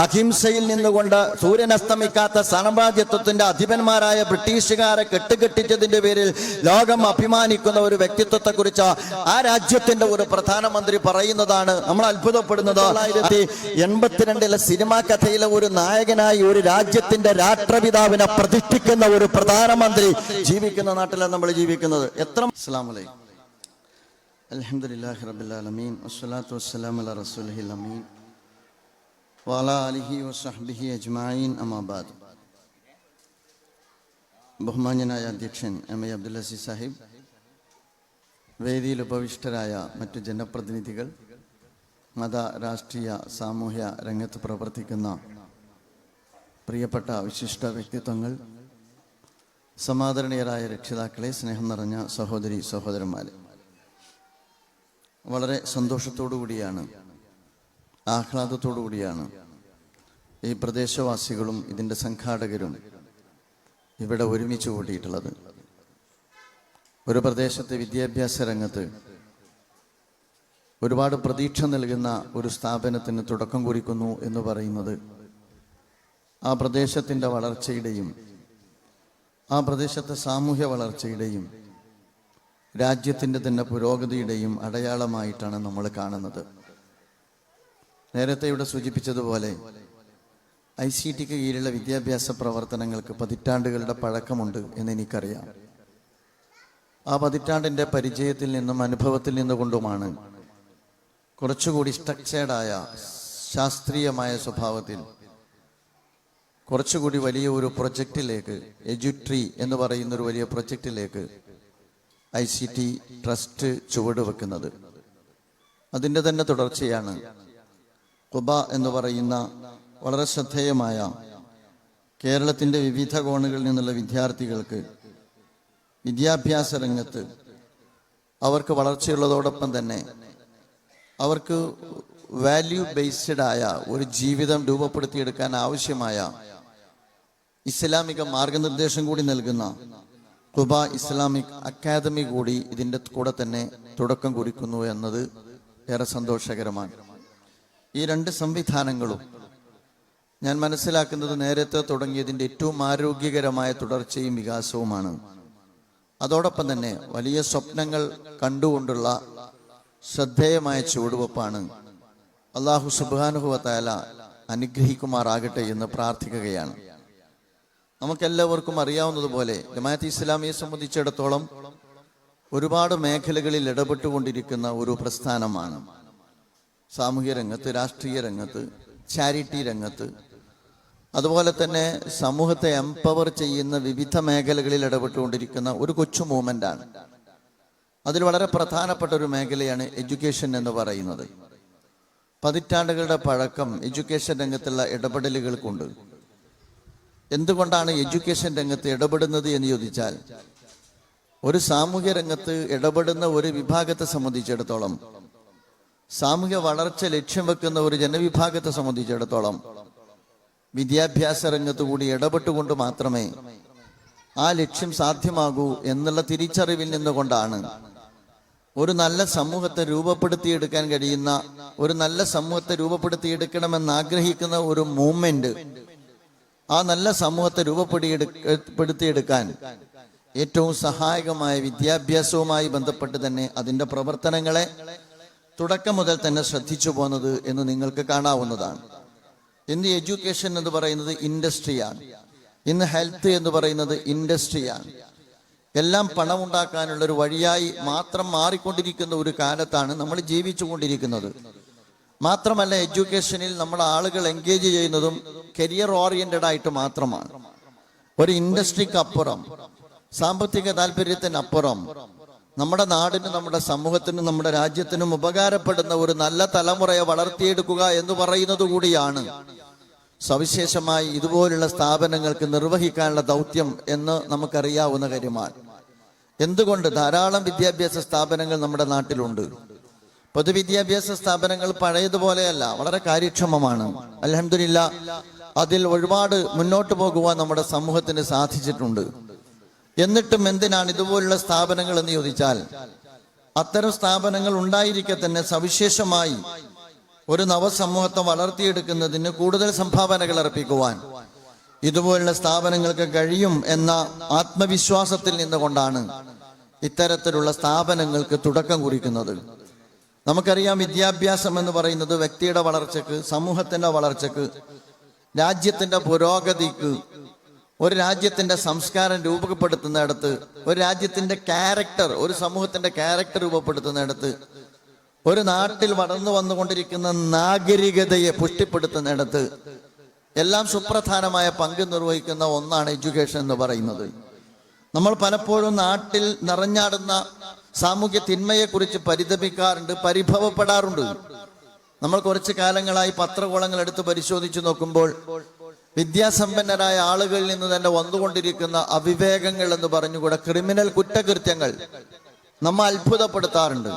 അഹിംസയിൽ നിന്നുകൊണ്ട് സൂര്യൻ അസ്തമിക്കാത്ത സാമ്രാജ്യത്വത്തിന്റെ അധിപന്മാരായ ബ്രിട്ടീഷുകാരെ കെട്ടുകെട്ടിച്ചതിന്റെ പേരിൽ ലോകം അഭിമാനിക്കുന്ന ഒരു വ്യക്തിത്വത്തെ കുറിച്ച് ആ രാജ്യത്തിന്റെ ഒരു പ്രധാനമന്ത്രി പറയുന്നതാണ് നമ്മൾ അത്ഭുതപ്പെടുന്നത്. 1982 സിനിമാ കഥയിലെ ഒരു നായകനായി ഒരു രാജ്യത്തിന്റെ രാഷ്ട്രപിതാവിനെ പ്രതിഷ്ഠിക്കുന്ന ഒരു പ്രധാനമന്ത്രി ജീവിക്കുന്ന നാട്ടിലാണ് നമ്മൾ ജീവിക്കുന്നത്. എത്ര അസ്സലാമു അലൈക്കും അൽഹംദുലില്ലാഹി റബ്ബിൽ ആലമീൻ വസ്സലാത്തു വസ്സലാമു അലാ റസൂലിഹിൽ അമീൻ വഅലാ ആലിഹി വസഹ്ബിഹി അജ്മഈൻ അമ്മാ ബഅദ്. ബഹുമാന്യനായ അധ്യക്ഷൻ എം എ അബ്ദുൽ അസീസ് സാഹിബ്, വേദിയിൽ ഉപവിഷ്ടരായ മറ്റു ജനപ്രതിനിധികൾ, മത രാഷ്ട്രീയ സാമൂഹ്യ രംഗത്ത് പ്രവർത്തിക്കുന്ന പ്രിയപ്പെട്ട വിശിഷ്ട വ്യക്തിത്വങ്ങൾ, സമാദരണീയരായ രക്ഷിതാക്കളെ, സ്നേഹം നിറഞ്ഞ സഹോദരി സഹോദരന്മാരെ, വളരെ സന്തോഷത്തോടു കൂടിയാണ്, ആഹ്ലാദത്തോടു കൂടിയാണ് ഈ പ്രദേശവാസികളും ഇതിൻ്റെ സംഘാടകരും ഇവിടെ ഒരുമിച്ച് കൂടിയിട്ടുള്ളത്. ഒരു പ്രദേശത്തെ വിദ്യാഭ്യാസ രംഗത്ത് ഒരുപാട് പ്രതീക്ഷ നൽകുന്ന ഒരു സ്ഥാപനത്തിന് തുടക്കം കുറിക്കുന്നു എന്ന് പറയുന്നത് ആ പ്രദേശത്തിൻ്റെ വളർച്ചയുടെയും ആ പ്രദേശത്തെ സാമൂഹ്യ വളർച്ചയുടെയും രാജ്യത്തിൻ്റെ തന്നെ പുരോഗതിയുടെയും അടയാളമായിട്ടാണ് നമ്മൾ കാണുന്നത്. നേരത്തെ ഇവിടെ സൂചിപ്പിച്ചതുപോലെ ICTക്ക് കീഴിലുള്ള വിദ്യാഭ്യാസ പ്രവർത്തനങ്ങൾക്ക് പതിറ്റാണ്ടുകളുടെ പഴക്കമുണ്ട് എന്ന് എനിക്കറിയാം. ആ പതിറ്റാണ്ടിൻ്റെ പരിചയത്തിൽ നിന്നും അനുഭവത്തിൽ നിന്നുകൊണ്ടുമാണ് കുറച്ചുകൂടി സ്ട്രക്ചേർഡായ ശാസ്ത്രീയമായ സ്വഭാവത്തിൽ കുറച്ചുകൂടി വലിയ ഒരു പ്രൊജക്റ്റിലേക്ക്, എഡ്യൂട്രീ എന്ന് പറയുന്ന ഒരു വലിയ പ്രൊജക്റ്റിലേക്ക് ICT ട്രസ്റ്റ് ചുവടുവെക്കുന്നത്. അതിൻ്റെ തന്നെ തുടർച്ചയാണ് ഖുബ എന്ന് പറയുന്ന വളരെ ശ്രദ്ധേയമായ കേരളത്തിൻ്റെ വിവിധ കോണുകളിൽ നിന്നുള്ള വിദ്യാർത്ഥികൾക്ക് വിദ്യാഭ്യാസ രംഗത്ത് അവർക്ക് വളർച്ചയുള്ളതോടൊപ്പം തന്നെ അവർക്ക് വാല്യൂ ബേസ്ഡ് ആയ ഒരു ജീവിതം രൂപപ്പെടുത്തിയെടുക്കാൻ ആവശ്യമായ ഇസ്ലാമിക മാർഗനിർദ്ദേശം കൂടി നൽകുന്ന ഖുബ ഇസ്ലാമിക് അക്കാദമി കൂടി ഇതിൻ്റെ കൂടെ തന്നെ തുടക്കം കുറിക്കുന്നു എന്നത് ഏറെ സന്തോഷകരമാണ്. ഈ രണ്ട് സംവിധാനങ്ങളും ഞാൻ മനസ്സിലാക്കുന്നത് നേരത്തെ തുടങ്ങിയതിൻ്റെ ഏറ്റവും ആരോഗ്യകരമായ തുടർച്ചയും വികാസവുമാണ്. അതോടൊപ്പം തന്നെ വലിയ സ്വപ്നങ്ങൾ കണ്ടുകൊണ്ടുള്ള ശ്രദ്ധേയമായ ചുവടുവെപ്പാണ്. അല്ലാഹു സുബ്ഹാനഹു വ തആല അനുഗ്രഹിക്കുമാറാകട്ടെ എന്ന് പ്രാർത്ഥിക്കുകയാണ്. നമുക്കെല്ലാവർക്കും അറിയാവുന്നതുപോലെ ജമാഅത്തെ ഇസ്ലാമിയെ സംബന്ധിച്ചിടത്തോളം ഒരുപാട് മേഖലകളിൽ ഇടപെട്ടുകൊണ്ടിരിക്കുന്ന ഒരു പ്രസ്ഥാനമാണ്. സാമൂഹ്യ രംഗത്ത്, രാഷ്ട്രീയ രംഗത്ത്, ചാരിറ്റി രംഗത്ത്, അതുപോലെ തന്നെ സമൂഹത്തെ എംപവർ ചെയ്യുന്ന വിവിധ മേഖലകളിൽ ഇടപെട്ടുകൊണ്ടിരിക്കുന്ന ഒരു കൊച്ചു മൂവ്മെൻ്റാണ്. അതിൽ വളരെ പ്രധാനപ്പെട്ട ഒരു മേഖലയാണ് എഡ്യൂക്കേഷൻ എന്ന് പറയുന്നത്. പതിറ്റാണ്ടുകളുടെ പഴക്കം എഡ്യൂക്കേഷൻ രംഗത്തുള്ള ഇടപെടലുകൾക്കുണ്ട്. എന്തുകൊണ്ടാണ് എഡ്യൂക്കേഷൻ രംഗത്ത് ഇടപെടുന്നത് എന്ന് ചോദിച്ചാൽ, ഒരു സാമൂഹ്യ രംഗത്ത് ഇടപെടുന്ന ഒരു വിഭാഗത്തെ സംബന്ധിച്ചിടത്തോളം, സാമൂഹ്യ വളർച്ച ലക്ഷ്യം വെക്കുന്ന ഒരു ജനവിഭാഗത്തെ സംബന്ധിച്ചിടത്തോളം വിദ്യാഭ്യാസ രംഗത്ത് കൂടി ഇടപെട്ടുകൊണ്ട് മാത്രമേ ആ ലക്ഷ്യം സാധ്യമാകൂ എന്നുള്ള തിരിച്ചറിവിൽ നിന്നുകൊണ്ടാണ് ഒരു നല്ല സമൂഹത്തെ രൂപപ്പെടുത്തിയെടുക്കാൻ കഴിയുന്ന, ഒരു നല്ല സമൂഹത്തെ രൂപപ്പെടുത്തിയെടുക്കണമെന്ന് ആഗ്രഹിക്കുന്ന ഒരു മൂവ്മെന്റ്, ആ നല്ല സമൂഹത്തെ രൂപപ്പെടുത്തിയെടുക്കാൻ ഏറ്റവും സഹായകമായ വിദ്യാഭ്യാസവുമായി ബന്ധപ്പെട്ട് തന്നെ അതിൻ്റെ പ്രവർത്തനങ്ങളെ തുടക്കം മുതൽ തന്നെ ശ്രദ്ധിച്ചു പോകുന്നത് എന്ന് നിങ്ങൾക്ക് കാണാവുന്നതാണ്. ഇന്ന് എഡ്യൂക്കേഷൻ എന്ന് പറയുന്നത് ഇൻഡസ്ട്രിയാണ്. ഇന്ന് ഹെൽത്ത് എന്ന് പറയുന്നത് ഇൻഡസ്ട്രിയാണ്. എല്ലാം പണമുണ്ടാക്കാനുള്ള ഒരു വഴിയായി മാത്രം മാറിക്കൊണ്ടിരിക്കുന്ന ഒരു കാലത്താണ് നമ്മൾ ജീവിച്ചു കൊണ്ടിരിക്കുന്നത്. മാത്രമല്ല, എഡ്യൂക്കേഷനിൽ നമ്മുടെ ആളുകൾ എൻഗേജ് ചെയ്യുന്നതും കരിയർ ഓറിയന്റഡ് ആയിട്ട് മാത്രമാണ്. ഒരു ഇൻഡസ്ട്രിക്ക് അപ്പുറം, സാമ്പത്തിക താല്പര്യത്തിനപ്പുറം നമ്മുടെ നാടിനും നമ്മുടെ സമൂഹത്തിനും നമ്മുടെ രാജ്യത്തിനും ഉപകാരപ്പെടുന്ന ഒരു നല്ല തലമുറയെ വളർത്തിയെടുക്കുക എന്ന് പറയുന്നത് കൂടിയാണ് സവിശേഷമായി ഇതുപോലുള്ള സ്ഥാപനങ്ങൾക്ക് നിർവഹിക്കാനുള്ള ദൗത്യം എന്ന് നമുക്കറിയാവുന്ന കാര്യമാണ്. എന്തുകൊണ്ട് ധാരാളം വിദ്യാഭ്യാസ സ്ഥാപനങ്ങൾ നമ്മുടെ നാട്ടിലുണ്ട്. പൊതുവിദ്യാഭ്യാസ സ്ഥാപനങ്ങൾ പഴയതുപോലെയല്ല, വളരെ കാര്യക്ഷമമാണ്. അൽഹംദുലില്ലാഹ്, അതിൽ ഒരുപാട് മുന്നോട്ട് പോകുവാൻ നമ്മുടെ സമൂഹത്തിന് സാധിച്ചിട്ടുണ്ട്. എന്നിട്ടും എന്തിനാണ് ഇതുപോലുള്ള സ്ഥാപനങ്ങൾ എന്ന് ചോദിച്ചാൽ, അത്തരം സ്ഥാപനങ്ങൾ ഉണ്ടായിരിക്കെ തന്നെ സവിശേഷമായി ഒരു നവസമൂഹത്തെ വളർത്തിയെടുക്കുന്നതിന് കൂടുതൽ സംഭാവനകൾ അർപ്പിക്കുവാൻ ഇതുപോലുള്ള സ്ഥാപനങ്ങൾക്ക് കഴിയും എന്ന ആത്മവിശ്വാസത്തിൽ നിന്നുകൊണ്ടാണ് ഇത്തരത്തിലുള്ള സ്ഥാപനങ്ങൾക്ക് തുടക്കം കുറിക്കുന്നത്. നമുക്കറിയാം, വിദ്യാഭ്യാസം എന്ന് പറയുന്നത് വ്യക്തിയുടെ വളർച്ചയ്ക്ക്, സമൂഹത്തിന്റെ വളർച്ചയ്ക്ക്, രാജ്യത്തിന്റെ പുരോഗതിക്ക്, ഒരു രാജ്യത്തിന്റെ സംസ്കാരം രൂപപ്പെടുത്തുന്നിടത്ത്, ഒരു രാജ്യത്തിന്റെ ക്യാരക്ടർ, ഒരു സമൂഹത്തിന്റെ ക്യാരക്ടർ രൂപപ്പെടുത്തുന്നിടത്ത്, ഒരു നാട്ടിൽ വളർന്നു വന്നുകൊണ്ടിരിക്കുന്ന നാഗരികതയെ പുഷ്ടിപ്പെടുത്തുന്നിടത്ത് എല്ലാം സുപ്രധാനമായ പങ്ക് നിർവഹിക്കുന്ന ഒന്നാണ് എഡ്യൂക്കേഷൻ എന്ന് പറയുന്നത്. നമ്മൾ പലപ്പോഴും നാട്ടിൽ നിറഞ്ഞാടുന്ന സാമൂഹ്യ തിന്മയെക്കുറിച്ച് പരിതപിക്കാറുണ്ട്, പരിഭവപ്പെടാറുണ്ട്. നമ്മൾ കുറച്ചു കാലങ്ങളായി പത്രകോളങ്ങൾ എടുത്ത് പരിശോധിച്ചു നോക്കുമ്പോൾ വിദ്യാസമ്പന്നരായ ആളുകളിൽ നിന്ന് തന്നെ വന്നുകൊണ്ടിരിക്കുന്ന അവിവേകങ്ങൾ എന്ന് പറഞ്ഞുകൂടെ ക്രിമിനൽ കുറ്റകൃത്യങ്ങൾ നമ്മെ അത്ഭുതപ്പെടുത്താറുണ്ട്.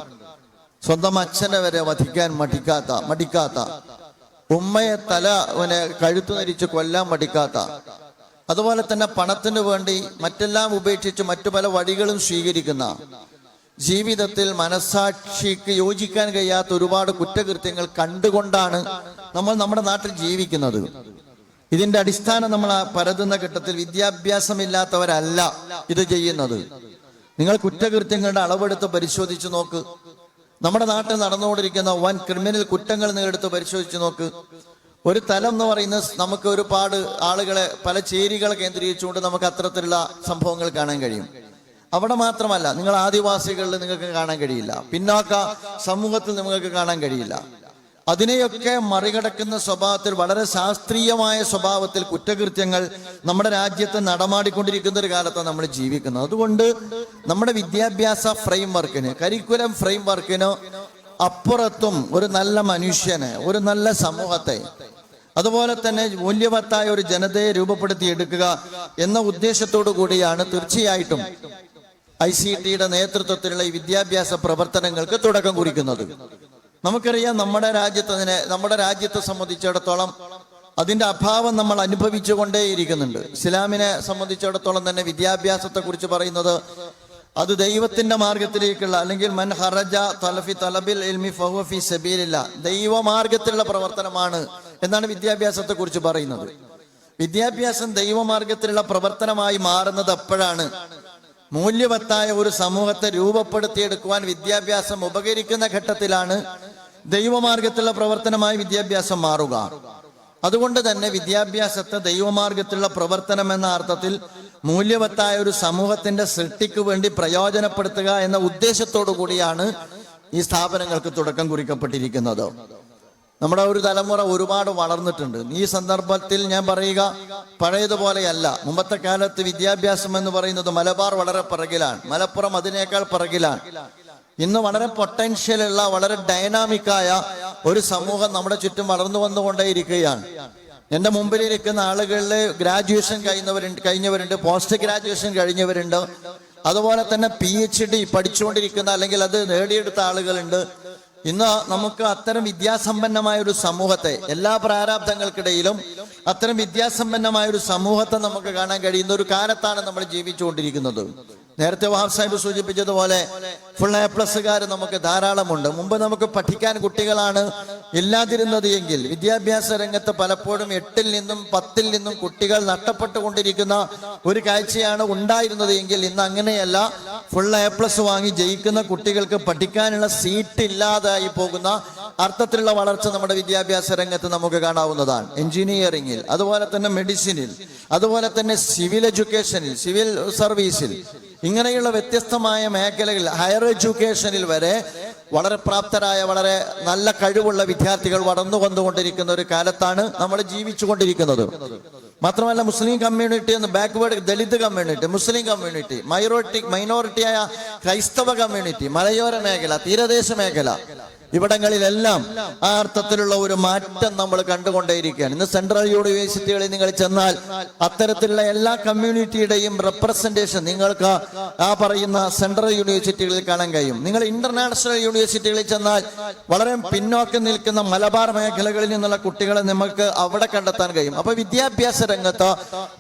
സ്വന്തം അച്ഛനെ വരെ വധിക്കാൻ മടിക്കാത്ത, ഉമ്മയെ കഴുത്തു ധരിച്ച് കൊല്ലാൻ മടിക്കാത്ത, അതുപോലെ തന്നെ പണത്തിന് വേണ്ടി മറ്റെല്ലാം ഉപേക്ഷിച്ച് മറ്റു പല വഴികളും സ്വീകരിക്കുന്ന, ജീവിതത്തിൽ മനസാക്ഷിക്ക് യോജിക്കാൻ കഴിയാത്ത ഒരുപാട് കുറ്റകൃത്യങ്ങൾ കണ്ടുകൊണ്ടാണ് നമ്മൾ നമ്മുടെ നാട്ടിൽ ജീവിക്കുന്നത്. ഇതിന്റെ അടിസ്ഥാനം നമ്മൾ പരതുന്ന ഘട്ടത്തിൽ വിദ്യാഭ്യാസമില്ലാത്തവരല്ല ഇത് ചെയ്യുന്നത്. നിങ്ങൾ കുറ്റകൃത്യങ്ങളുടെ അളവെടുത്ത് പരിശോധിച്ച് നോക്ക്. നമ്മുടെ നാട്ടിൽ നടന്നുകൊണ്ടിരിക്കുന്ന വൻ ക്രിമിനൽ കുറ്റങ്ങൾ നിങ്ങളെടുത്ത് പരിശോധിച്ച് നോക്ക്. ഒരു തലം എന്ന് പറയുന്നത് നമുക്ക് ഒരുപാട് ആളുകളെ, പല ചേരികളെ കേന്ദ്രീകരിച്ചുകൊണ്ട് നമുക്ക് അത്തരത്തിലുള്ള സംഭവങ്ങൾ കാണാൻ കഴിയും. അവിടെ മാത്രമല്ല, നിങ്ങൾ ആദിവാസികളിൽ നിങ്ങൾക്ക് കാണാൻ കഴിയില്ല, പിന്നാക്ക സമൂഹത്തിൽ നിങ്ങൾക്ക് കാണാൻ കഴിയില്ല. അതിനെയൊക്കെ മറികടക്കുന്ന സ്വഭാവത്തിൽ, വളരെ ശാസ്ത്രീയമായ സ്വഭാവത്തിൽ കുറ്റകൃത്യങ്ങൾ നമ്മുടെ രാജ്യത്ത് നടമാടിക്കൊണ്ടിരിക്കുന്ന ഒരു കാലത്താണ് നമ്മൾ ജീവിക്കുന്നത്. അതുകൊണ്ട് നമ്മുടെ വിദ്യാഭ്യാസ ഫ്രെയിംവർക്കിന്, കരിക്കുലം ഫ്രെയിംവർക്കിന് അപ്പുറത്തും ഒരു നല്ല മനുഷ്യനെ, ഒരു നല്ല സമൂഹത്തെ, അതുപോലെ തന്നെ മൂല്യവത്തായ ഒരു ജനതയെ രൂപപ്പെടുത്തിയെടുക്കുക എന്ന ഉദ്ദേശത്തോടു കൂടിയാണ് തീർച്ചയായിട്ടും ICTയുടെ നേതൃത്വത്തിലുള്ള ഈ വിദ്യാഭ്യാസ പ്രവർത്തനങ്ങൾക്ക് തുടക്കം കുറിക്കുന്നത്. നമുക്കറിയാം, നമ്മുടെ രാജ്യത്തെ സംബന്ധിച്ചിടത്തോളം അതിന്റെ അഭാവം നമ്മൾ അനുഭവിച്ചു കൊണ്ടേയിരിക്കുന്നുണ്ട്. ഇസ്ലാമിനെ സംബന്ധിച്ചിടത്തോളം തന്നെ വിദ്യാഭ്യാസത്തെ കുറിച്ച് പറയുന്നത് അത് ദൈവത്തിന്റെ മാർഗത്തിലേക്കുള്ള, അല്ലെങ്കിൽ മൻ ഹറജ തലഫി തലബിൽ ഇൽമി ഫഹുവ ഫീ സബീലില്ലാഹ്, ദൈവമാർഗത്തിലുള്ള പ്രവർത്തനമാണ് എന്നാണ് വിദ്യാഭ്യാസത്തെ കുറിച്ച് പറയുന്നത്. വിദ്യാഭ്യാസം ദൈവമാർഗത്തിലുള്ള പ്രവർത്തനമായി മാറുന്നത് എപ്പോഴാണ്? മൂല്യവത്തായ ഒരു സമൂഹത്തെ രൂപപ്പെടുത്തിയെടുക്കുവാൻ വിദ്യാഭ്യാസം ഉപകരിക്കുന്ന ഘട്ടത്തിലാണ് ദൈവമാർഗത്തിലുള്ള പ്രവർത്തനമായി വിദ്യാഭ്യാസം മാറുക. അതുകൊണ്ട് തന്നെ വിദ്യാഭ്യാസത്തെ ദൈവമാർഗത്തിലുള്ള പ്രവർത്തനം എന്ന അർത്ഥത്തിൽ മൂല്യവത്തായ ഒരു സമൂഹത്തിന്റെ സൃഷ്ടിക്ക് വേണ്ടി പ്രയോജനപ്പെടുത്തുക എന്ന ഉദ്ദേശത്തോടു കൂടിയാണ് ഈ സ്ഥാപനങ്ങൾക്ക് തുടക്കം കുറിക്കപ്പെട്ടിരിക്കുന്നത്. നമ്മുടെ ഒരു തലമുറ ഒരുപാട് വളർന്നിട്ടുണ്ട്. ഈ സന്ദർഭത്തിൽ ഞാൻ പറയുക, പഴയതുപോലെയല്ല. മുമ്പത്തെ കാലത്ത് വിദ്യാഭ്യാസം എന്ന് പറയുന്നത് മലബാർ വളരെ പിറകിലാണ്, മലപ്പുറം അതിനേക്കാൾ പിറകിലാണ്. ഇന്ന് വളരെ പൊട്ടൻഷ്യലുള്ള, വളരെ ഡൈനാമിക്കായ ഒരു സമൂഹം നമ്മുടെ ചുറ്റും വളർന്നു വന്നുകൊണ്ടേയിരിക്കുകയാണ്. എന്റെ മുമ്പിലിരിക്കുന്ന ആളുകളിൽ ഗ്രാജുവേഷൻ കഴിഞ്ഞവരുണ്ട്, പോസ്റ്റ് ഗ്രാജുവേഷൻ കഴിഞ്ഞവരുണ്ട്, അതുപോലെ തന്നെ PhD പഠിച്ചുകൊണ്ടിരിക്കുന്ന, അല്ലെങ്കിൽ അത് നേടിയെടുത്ത ആളുകളുണ്ട്. ഇന്ന് നമുക്ക് അത്തരം വിദ്യാസമ്പന്നമായ ഒരു സമൂഹത്തെ, എല്ലാ പ്രാരാബ്ധങ്ങൾക്കിടയിലും അത്തരം വിദ്യാസമ്പന്നമായ ഒരു സമൂഹത്തെ നമുക്ക് കാണാൻ കഴിയുന്ന ഒരു കാലത്താണ് നമ്മൾ ജീവിച്ചുകൊണ്ടിരിക്കുന്നത്. നേരത്തെ വഹാബ് സാഹിബ് സൂചിപ്പിച്ചതുപോലെ ഫുൾ A+കാർ നമുക്ക് ധാരാളമുണ്ട്. മുമ്പ് നമുക്ക് പഠിക്കാൻ കുട്ടികളാണ് ഇല്ലാതിരുന്നത് എങ്കിൽ വിദ്യാഭ്യാസ രംഗത്ത് പലപ്പോഴും 8ൽ നിന്നും 10ൽ നിന്നും കുട്ടികൾ നഷ്ടപ്പെട്ടുകൊണ്ടിരിക്കുന്ന ഒരു കാഴ്ചയാണ് ഉണ്ടായിരുന്നത് എങ്കിൽ ഇന്ന് അങ്ങനെയല്ല. ഫുൾ A+ വാങ്ങി ജയിക്കുന്ന കുട്ടികൾക്ക് പഠിക്കാനുള്ള സീറ്റ് ഇല്ലാതായി പോകുന്ന അർത്ഥത്തിലുള്ള വളർച്ച നമ്മുടെ വിദ്യാഭ്യാസ രംഗത്ത് നമുക്ക് കാണാവുന്നതാണ്. എഞ്ചിനീയറിംഗിൽ, അതുപോലെ തന്നെ മെഡിസിനിൽ, അതുപോലെ തന്നെ സിവിൽ എഡ്യൂക്കേഷനിൽ, സിവിൽ സർവീസിൽ, ഇങ്ങനെയുള്ള വ്യത്യസ്തമായ മേഖലകളിൽ, ഹയർ എഡ്യൂക്കേഷനിൽ വരെ വളരെ പ്രാപ്തരായ, വളരെ നല്ല കഴിവുള്ള വിദ്യാർത്ഥികൾ വളർന്നു വന്നുകൊണ്ടിരിക്കുന്ന ഒരു കാലത്താണ് നമ്മൾ ജീവിച്ചു കൊണ്ടിരിക്കുന്നത്. മാത്രമല്ല, മുസ്ലിം കമ്മ്യൂണിറ്റി എന്ന്, backward Dalit community, Muslim community, മൈനോറിറ്റിയായ ക്രൈസ്തവ കമ്മ്യൂണിറ്റി, മലയോര മേഖല, തീരദേശ മേഖല, ഇവിടങ്ങളിലെല്ലാം ആ അർത്ഥത്തിലുള്ള ഒരു മാറ്റം നമ്മൾ കണ്ടുകൊണ്ടേയിരിക്കുകയാണ്. ഇന്ന് സെൻട്രൽ യൂണിവേഴ്സിറ്റികളിൽ നിങ്ങൾ ചെന്നാൽ അത്തരത്തിലുള്ള എല്ലാ കമ്മ്യൂണിറ്റിയുടെയും റെപ്രസെന്റേഷൻ നിങ്ങൾക്ക് ആ പറയുന്ന സെൻട്രൽ യൂണിവേഴ്സിറ്റികളിൽ കാണാൻ കഴിയും. നിങ്ങൾ ഇന്റർനാഷണൽ യൂണിവേഴ്സിറ്റികളിൽ ചെന്നാൽ വളരെ പിന്നോക്കം നിൽക്കുന്ന മലബാർ മേഖലകളിൽ നിന്നുള്ള കുട്ടികളെ നമുക്ക് അവിടെ കണ്ടെത്താൻ കഴിയും. അപ്പൊ വിദ്യാഭ്യാസ രംഗത്ത്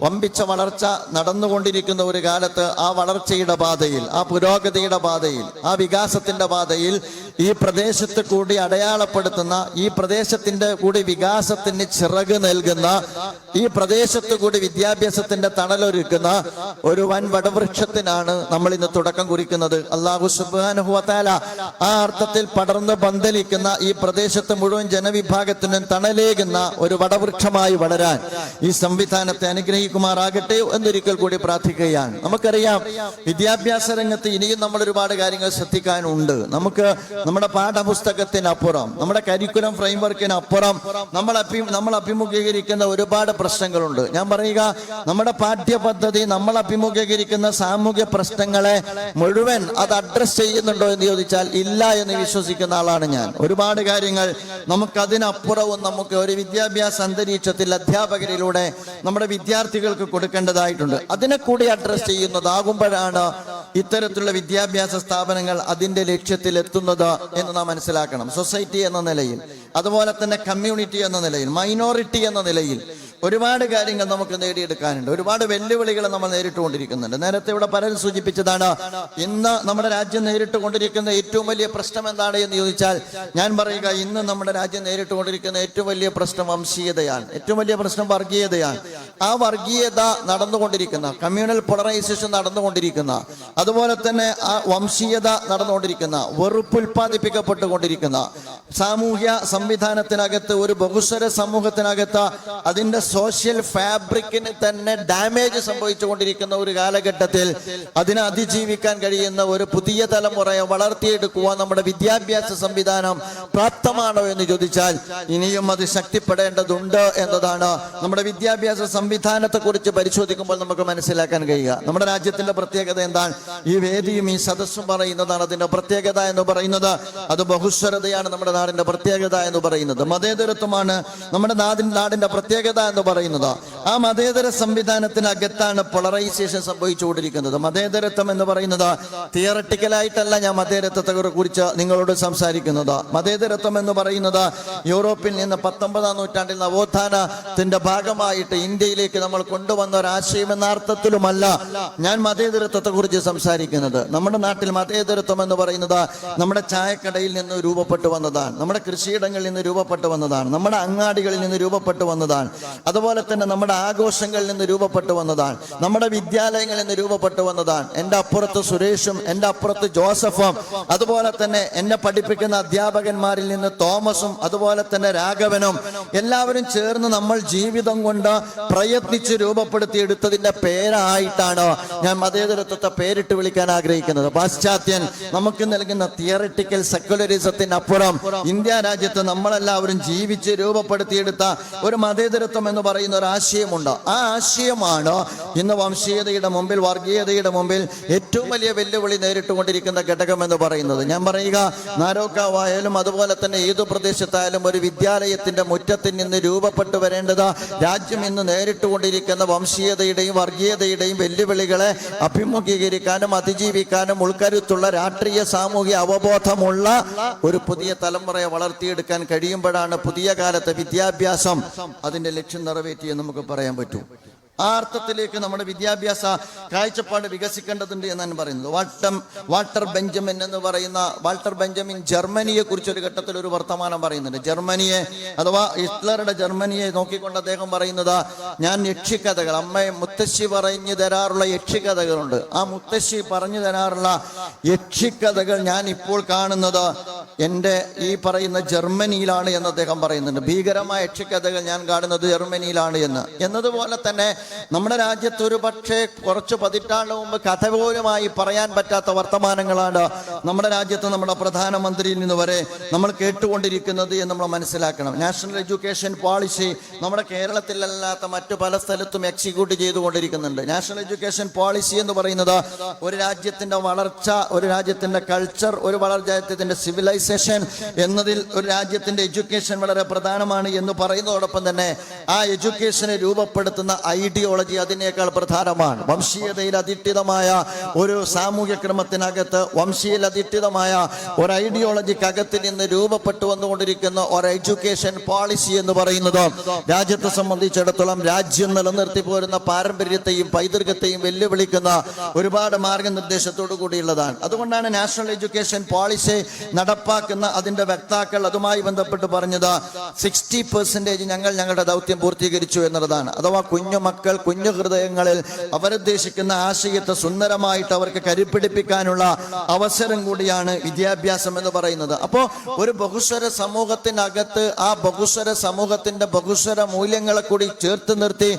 വമ്പിച്ച വളർച്ച നടന്നുകൊണ്ടിരിക്കുന്ന ഒരു കാലത്ത് ആ വളർച്ചയുടെ പാതയിൽ, ആ പുരോഗതിയുടെ പാതയിൽ, ആ വികാസത്തിന്റെ പാതയിൽ ഈ പ്രദേശത്ത് കൂടി അടയാളപ്പെടുത്തുന്ന, ഈ പ്രദേശത്തിന്റെ കൂടി വികാസത്തിന് ചിറക് നൽകുന്ന, ഈ പ്രദേശത്ത് കൂടി വിദ്യാഭ്യാസത്തിന്റെ തണലൊരുക്കുന്ന ഒരു വൻ വടവൃക്ഷത്തിനാണ് നമ്മൾ ഇന്ന് തുടക്കം കുറിക്കുന്നത്. അല്ലാഹു സുബ്ഹാനഹു വ തആല ആ അർത്ഥത്തിൽ പടർന്ന് പന്തലിക്കുന്ന ഈ പ്രദേശത്ത് മുഴുവൻ ജനവിഭാഗത്തിനും തണലേകുന്ന ഒരു വടവൃക്ഷമായി വളരാൻ ഈ സംവിധാനത്തെ അനുഗ്രഹിക്കുമാറാകട്ടെ എന്നൊരിക്കൽ കൂടി പ്രാർത്ഥിക്കുകയാണ്. നമുക്കറിയാം, വിദ്യാഭ്യാസ രംഗത്ത് ഇനിയും നമ്മൾ ഒരുപാട് കാര്യങ്ങൾ ശ്രദ്ധിക്കാനുണ്ട്. നമുക്ക് നമ്മുടെ പാഠപുസ്തകത്തിനപ്പുറം, നമ്മുടെ കരിക്കുലം ഫ്രെയിംവർക്കിനപ്പുറം നമ്മൾ അഭിമുഖീകരിക്കുന്ന ഒരുപാട് പ്രശ്നങ്ങളുണ്ട്. ഞാൻ പറയുക, നമ്മുടെ പാഠ്യപദ്ധതി നമ്മൾ അഭിമുഖീകരിക്കുന്ന സാമൂഹ്യ പ്രശ്നങ്ങളെ മുഴുവൻ അത് അഡ്രസ് ചെയ്യുന്നുണ്ടോ എന്ന് ചോദിച്ചാൽ ഇല്ല എന്ന് വിശ്വസിക്കുന്ന ആളാണ് ഞാൻ. ഒരുപാട് കാര്യങ്ങൾ നമുക്കതിനപ്പുറവും നമുക്ക് ഒരു വിദ്യാഭ്യാസ അന്തരീക്ഷത്തിൽ അധ്യാപകരിലൂടെ നമ്മുടെ വിദ്യാർത്ഥികൾക്ക് കൊടുക്കേണ്ടതായിട്ടുണ്ട്. അതിനെ കൂടി അഡ്രസ് ചെയ്യുന്നതാകുമ്പോഴാണ് ഇത്തരത്തിലുള്ള വിദ്യാഭ്യാസ സ്ഥാപനങ്ങൾ അതിന്റെ ലക്ഷ്യത്തിൽ എത്തുന്നത് എന്ന് നാം മനസ്സിലാക്കണം. സൊസൈറ്റി എന്ന നിലയിൽ, അതുപോലെ തന്നെ കമ്മ്യൂണിറ്റി എന്ന നിലയിൽ, മൈനോറിറ്റി എന്ന നിലയിൽ ഒരുപാട് കാര്യങ്ങൾ നമുക്ക് നേടിയെടുക്കാനുണ്ട്. ഒരുപാട് വെല്ലുവിളികൾ നമ്മൾ നേരിട്ടുകൊണ്ടിരിക്കുന്നുണ്ട്. നേരത്തെ ഇവിടെ പലരും സൂചിപ്പിച്ചതാണ്, ഇന്ന് നമ്മുടെ രാജ്യം നേരിട്ടുകൊണ്ടിരിക്കുന്ന ഏറ്റവും വലിയ പ്രശ്നം എന്താണ് എന്ന് ചോദിച്ചാൽ ഞാൻ പറയുക, ഇന്ന് നമ്മുടെ രാജ്യം നേരിട്ടുകൊണ്ടിരിക്കുന്ന ഏറ്റവും വലിയ പ്രശ്നം വംശീയതയാണ്. ഏറ്റവും വലിയ പ്രശ്നം വർഗീയതയാണ്. ആ വർഗീയത നടന്നുകൊണ്ടിരിക്കുന്ന, കമ്മ്യൂണൽ പോളറൈസേഷൻ നടന്നുകൊണ്ടിരിക്കുന്ന, അതുപോലെ തന്നെ ആ വംശീയത നടന്നുകൊണ്ടിരിക്കുന്ന, വെറുപ്പ് ഉൽപ്പാദിപ്പിക്കപ്പെട്ടുകൊണ്ടിരിക്കുന്ന സാമൂഹ്യ സംവിധാനത്തിനകത്ത്, ഒരു ബഹുസ്വര സമൂഹത്തിനകത്ത് അതിന്റെ സോഷ്യൽ ഫാബ്രിക്കിന് തന്നെ ഡാമേജ് സംഭവിച്ചുകൊണ്ടിരിക്കുന്ന ഒരു കാലഘട്ടത്തിൽ അതിനെ അതിജീവിക്കാൻ കഴിയുന്ന ഒരു പുതിയ തലമുറയെ വളർത്തിയെടുക്കുവാൻ നമ്മുടെ വിദ്യാഭ്യാസ സംവിധാനം പ്രാപ്തമാണോ എന്ന് ചോദിച്ചാൽ ഇനിയും അത് ശക്തിപ്പെടേണ്ടതുണ്ട് എന്നതാണ് നമ്മുടെ വിദ്യാഭ്യാസ സംവിധാനത്തെ കുറിച്ച് പരിശോധിക്കുമ്പോൾ നമുക്ക് മനസ്സിലാക്കാൻ കഴിയുക. നമ്മുടെ രാജ്യത്തിന്റെ പ്രത്യേകത എന്താണ്? ഈ വേദിയും ഈ സദസ്സും പറയുന്നതാണ് അതിന്റെ പ്രത്യേകത എന്ന് പറയുന്നത്. അത് ബഹുസ്വരതയാണ് നമ്മുടെ നാടിന്റെ പ്രത്യേകത എന്ന് പറയുന്നത്. മതേതരത്വമാണ് നമ്മുടെ നാടിന്റെ പ്രത്യേകത എന്ന് പറയുന്നത്. ആ മതേതര സംവിധാനത്തിനകത്താണ് പോളറൈസേഷൻ സംഭവിച്ചുകൊണ്ടിരിക്കുന്നത്. മതേതരത്വം എന്ന് പറയുന്നത് തിയറട്ടിക്കലായിട്ടല്ല ഞാൻ മതേതരത്വത്തെ കുറിച്ച് നിങ്ങളോട് സംസാരിക്കുന്നത്. മതേതരത്വം എന്ന് പറയുന്നത് യൂറോപ്പിൽ നിന്ന് 19-ാം നൂറ്റാണ്ടിൽ നവോത്ഥാനത്തിന്റെ ഭാഗമായിട്ട് ഇന്ത്യയിലേക്ക് നമ്മൾ കൊണ്ടുവന്ന ഒരാശയം എന്ന അർത്ഥത്തിലുമല്ല ഞാൻ മതേതരത്വത്തെ കുറിച്ച് സംസാരിക്കുന്നത്. നമ്മുടെ നാട്ടിൽ മതേതരത്വം എന്ന് പറയുന്നത് നമ്മുടെ ചായക്കടയിൽ നിന്ന് രൂപപ്പെട്ടു വന്നതാണ്, നമ്മുടെ കൃഷിയിടങ്ങളിൽ നിന്ന് രൂപപ്പെട്ടു വന്നതാണ്, നമ്മുടെ അങ്ങാടികളിൽ നിന്ന് രൂപപ്പെട്ടു വന്നതാണ്, അതുപോലെ തന്നെ നമ്മുടെ ആഘോഷങ്ങളിൽ നിന്ന് രൂപപ്പെട്ടു വന്നതാണ്, നമ്മുടെ വിദ്യാലയങ്ങളിൽ നിന്ന് രൂപപ്പെട്ടു വന്നതാണ്. എൻ്റെ അപ്പുറത്ത് സുരേഷും എൻ്റെ അപ്പുറത്ത് ജോസഫും, അതുപോലെ തന്നെ എന്നെ പഠിപ്പിക്കുന്ന അധ്യാപകന്മാരിൽ നിന്ന് തോമസും അതുപോലെ തന്നെ രാഘവനും എല്ലാവരും ചേർന്ന് നമ്മൾ ജീവിതം കൊണ്ട് പ്രയത്നിച്ച് രൂപപ്പെടുത്തിയെടുത്തതിന്റെ പേരായിട്ടാണ് ഞാൻ മതേതരത്വത്തെ പേരിട്ട് വിളിക്കാൻ ആഗ്രഹിക്കുന്നത്. പാശ്ചാത്യൻ നമുക്ക് നൽകുന്ന തിയറിറ്റിക്കൽ സെക്യുലറിസത്തിനപ്പുറം ഇന്ത്യ രാജ്യത്ത് നമ്മളെല്ലാവരും ജീവിച്ച് രൂപപ്പെടുത്തിയെടുത്ത ഒരു മതേതരത്വം എന്ന് പറയുന്ന ഒരു ആശയമുണ്ട്. ആ ആശയമാണ് ഇന്ന് വംശീയതയുടെ മുമ്പിൽ, വർഗീയതയുടെ മുമ്പിൽ ഏറ്റവും വലിയ വെല്ലുവിളി നേരിട്ടുകൊണ്ടിരിക്കുന്ന ഘടകം എന്ന് പറയുന്നത്. ഞാൻ പറയുക, നാരോക്കാവായാലും അതുപോലെ തന്നെ ഏതു പ്രദേശത്തായാലും ഒരു വിദ്യാലയത്തിന്റെ മുറ്റത്തിൽ നിന്ന് രൂപപ്പെട്ടു വരേണ്ടത് രാജ്യം ഇന്ന് നേരിട്ടുകൊണ്ടിരിക്കുന്ന വംശീയതയുടെയും വർഗീയതയുടെയും വെല്ലുവിളികളെ അഭിമുഖീകരിക്കാനും അതിജീവിക്കാനും ഉൾക്കരുത്തുള്ള രാഷ്ട്രീയ സാമൂഹിക അവബോധമുള്ള ഒരു പുതിയ തലമുറയെ വളർത്തിയെടുക്കാൻ കഴിയുമ്പോഴാണ് പുതിയ കാലത്തെ വിദ്യാഭ്യാസം അതിന്റെ ലക്ഷ്യം നിറവേറ്റിയെന്ന് നമുക്ക് പറയാൻ പറ്റൂ. ആ അർത്ഥത്തിലേക്ക് നമ്മുടെ വിദ്യാഭ്യാസ കാഴ്ചപ്പാട് വികസിക്കേണ്ടതുണ്ട് എന്നാണ് പറയുന്നത്. വാൾട്ടർ ബെഞ്ചമിൻ ജർമ്മനിയെ കുറിച്ച് ഒരു ഘട്ടത്തിൽ ഒരു വർത്തമാനം പറയുന്നുണ്ട്. ജർമ്മനിയെ അഥവാ ഹിറ്റ്ലറുടെ ജർമ്മനിയെ നോക്കിക്കൊണ്ട് അദ്ദേഹം പറയുന്നത്, ഞാൻ യക്ഷിക്കഥകൾ, മുത്തശ്ശി പറഞ്ഞു തരാറുള്ള യക്ഷിക്കഥകളുണ്ട്, ആ മുത്തശ്ശി പറഞ്ഞു തരാറുള്ള യക്ഷിക്കഥകൾ ഞാൻ ഇപ്പോൾ കാണുന്നത് എൻ്റെ ഈ പറയുന്ന ജർമ്മനിയിലാണ് എന്ന് അദ്ദേഹം പറയുന്നുണ്ട്. ഭീകരമായ യക്ഷിക്കഥകൾ ഞാൻ കാണുന്നത് ജർമ്മനിയിലാണ് എന്നതുപോലെ തന്നെ നമ്മുടെ രാജ്യത്ത് ഒരു പക്ഷേ കുറച്ച് പതിറ്റാണ്ട് മുമ്പ് കഥ പോലുമായി പറയാൻ പറ്റാത്ത വർത്തമാനങ്ങളാണ് നമ്മുടെ രാജ്യത്ത് നമ്മുടെ പ്രധാനമന്ത്രിയിൽ നിന്ന് വരെ നമ്മൾ കേട്ടുകൊണ്ടിരിക്കുന്നത് എന്ന് നമ്മൾ മനസ്സിലാക്കണം. നാഷണൽ എഡ്യൂക്കേഷൻ പോളിസി നമ്മുടെ കേരളത്തിലല്ലാത്ത മറ്റു പല സ്ഥലത്തും എക്സിക്യൂട്ട് ചെയ്തുകൊണ്ടിരിക്കുന്നുണ്ട്. നാഷണൽ എഡ്യൂക്കേഷൻ പോളിസി എന്ന് പറയുന്നത് ഒരു രാജ്യത്തിന്റെ വളർച്ച, ഒരു രാജ്യത്തിന്റെ കൾച്ചർ, ഒരു രാജ്യത്തിന്റെ സിവിലൈസേഷൻ എന്നതിൽ ഒരു രാജ്യത്തിന്റെ എഡ്യൂക്കേഷൻ വളരെ പ്രധാനമാണ് എന്ന് പറയുന്നതോടൊപ്പം തന്നെ ആ എഡ്യൂക്കേഷനെ രൂപപ്പെടുത്തുന്ന ഐഡിയോളജി അതിനേക്കാൾ പ്രധാനമാണ്. വംശീയതയിൽ അധിഷ്ഠിതമായ ഒരു സാമൂഹ്യ ക്രമത്തിനകത്ത്, വംശീയയിൽ അധിഷ്ഠിതമായ ഒരു ഐഡിയോളജിക്കകത്ത് നിന്ന് രൂപപ്പെട്ടു വന്നുകൊണ്ടിരിക്കുന്ന ഒരു എഡ്യൂക്കേഷൻ പോളിസി എന്ന് പറയുന്നത് രാജ്യത്തെ സംബന്ധിച്ചിടത്തോളം രാജ്യം നിലനിർത്തി പോരുന്ന പാരമ്പര്യത്തെയും പൈതൃകത്തെയും വെല്ലുവിളിക്കുന്ന ഒരുപാട് മാർഗനിർദ്ദേശത്തോടു കൂടിയുള്ളതാണ്. അതുകൊണ്ടാണ് നാഷണൽ എഡ്യൂക്കേഷൻ പോളിസി നടപ്പാക്കുന്ന അതിന്റെ വക്താക്കൾ അതുമായി ബന്ധപ്പെട്ട് പറഞ്ഞത് 60% ഞങ്ങൾ ഞങ്ങളുടെ ദൗത്യം പൂർത്തീകരിച്ചു എന്നുള്ളതാണ്. അഥവാ കുഞ്ഞുമക്കൾ, കുഞ്ഞു ഹൃദയങ്ങളിൽ അവരുദ്ദേശിക്കുന്ന ആശയത്തെ സുന്ദരമായിട്ട് അവർക്ക് കരുപ്പിടിപ്പിക്കാനുള്ള അവസരം കൂടിയാണ് വിദ്യാഭ്യാസം എന്ന് പറയുന്നത്. അപ്പോൾ ഒരു ബഹുസ്വര സമൂഹത്തിനകത്ത് ആ ബഹുസ്വര സമൂഹത്തിന്റെ ബഹുസ്വര മൂല്യങ്ങളെ കൂടി ചേർത്ത് നിർത്തി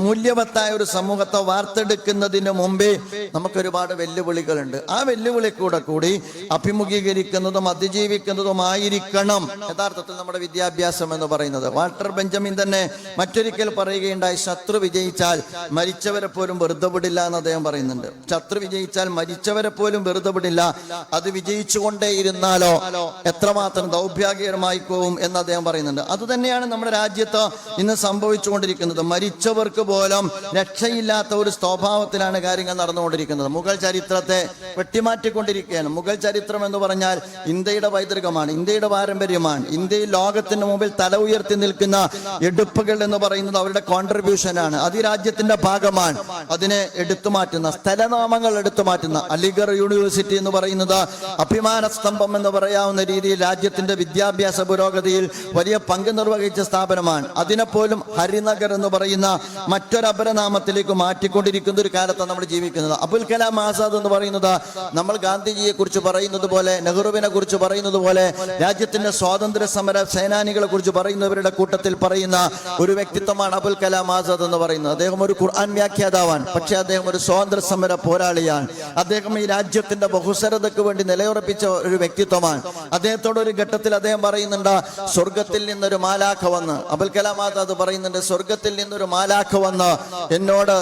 മൂല്യവത്തായ ഒരു സമൂഹത്തെ വാർത്തെടുക്കുന്നതിന് മുമ്പേ നമുക്കൊരുപാട് വെല്ലുവിളികളുണ്ട്. ആ വെല്ലുവിളി കൂടി അഭിമുഖീകരിക്കുന്നതും അതിജീവിക്കുന്നതുമായിരിക്കണം യഥാർത്ഥത്തിൽ നമ്മുടെ വിദ്യാഭ്യാസം എന്ന് പറയുന്നത്. വാൾട്ടർ ബെഞ്ചമിൻ തന്നെ മറ്റൊരിക്കൽ പറയുകയുണ്ടായി, ശത്രു വിജയിച്ചാൽ മരിച്ചവരെ പോലും വെറുതെ വിടില്ല എന്ന് അദ്ദേഹം പറയുന്നുണ്ട്. ശത്രു വിജയിച്ചാൽ മരിച്ചവരെ പോലും വെറുതെ വിടില്ല, അത് വിജയിച്ചുകൊണ്ടേ ഇരുന്നാലോ എത്രമാത്രം ദൗർഭാഗ്യകരമായി പോവും എന്ന് അദ്ദേഹം പറയുന്നുണ്ട്. അതുതന്നെയാണ് നമ്മുടെ രാജ്യത്ത് ഇന്ന് സംഭവിച്ചുകൊണ്ടിരിക്കുന്നത്. മരിച്ചവർക്ക് പോലും രക്ഷയില്ലാത്ത ഒരു സ്വഭാവത്തിലാണ് കാര്യങ്ങൾ നടന്നുകൊണ്ടിരിക്കുന്നത്. മുഗൾ ചരിത്രത്തെ വെട്ടിമാറ്റിക്കൊണ്ടിരിക്കുകയാണ്. മുഗൾ ചരിത്രം എന്ന് പറഞ്ഞാൽ ഇന്ത്യയുടെ പൈതൃകമാണ്, ഇന്ത്യയുടെ പാരമ്പര്യമാണ്. ഇന്ത്യയിൽ ലോകത്തിന് മുമ്പിൽ തല ഉയർത്തി നിൽക്കുന്ന എടുപ്പുകൾ എന്ന് പറയുന്നത് അവരുടെ കോൺട്രിബ്യൂഷനാണ്. അത് ഈ രാജ്യത്തിന്റെ ഭാഗമാണ്. അതിനെ എടുത്തു മാറ്റുന്ന സ്ഥലനാമങ്ങൾ എടുത്തു മാറ്റുന്ന അലിഗർ യൂണിവേഴ്സിറ്റി എന്ന് പറയുന്നത് അഭിമാന സ്തംഭം എന്ന് പറയാവുന്ന രീതിയിൽ രാജ്യത്തിന്റെ വിദ്യാഭ്യാസ പുരോഗതിയിൽ വലിയ പങ്ക് നിർവഹിച്ച സ്ഥാപനമാണ്. അതിനെപ്പോലും ഹരിനഗർ എന്ന് പറയുന്ന മറ്റൊരു അപരനാമത്തിലേക്ക് മാറ്റിക്കൊണ്ടിരിക്കുന്ന ഒരു കാലത്താണ് നമ്മൾ ജീവിക്കുന്നത്. അബുൽ കലാം ആസാദ് എന്ന് പറയുന്നത് നമ്മൾ ഗാന്ധിജിയെ കുറിച്ച് പറയുന്നത് പോലെ, നെഹ്റുവിനെ കുറിച്ച് പറയുന്നത് പോലെ, രാജ്യത്തിന്റെ സ്വാതന്ത്ര്യ സമര സേനാനികളെ കുറിച്ച് പറയുന്നവരുടെ കൂട്ടത്തിൽ പറയുന്ന ഒരു വ്യക്തിത്വമാണ് അബുൽ കലാം ആസാദ് എന്ന് പറയുന്നത്. അദ്ദേഹം ഒരു ഖുർആൻ വ്യാഖ്യാതാവാണ്, പക്ഷെ അദ്ദേഹം ഒരു സ്വാതന്ത്ര്യ സമര പോരാളിയാണ്. അദ്ദേഹം ഈ രാജ്യത്തിന്റെ ബഹുസ്വരതയ്ക്ക് വേണ്ടി നിലയുറപ്പിച്ച ഒരു വ്യക്തിത്വമാണ്. അദ്ദേഹത്തോട് ഒരു ഘട്ടത്തിൽ അദ്ദേഹം പറയുന്നുണ്ട്, സ്വർഗത്തിൽ നിന്നൊരു മാലാഖ വന്ന്, അബുൽ കലാം ആസാദ് പറയുന്നുണ്ട്, സ്വർഗത്തിൽ നിന്നൊരു മാലാഖ വന്ന് എന്നോട്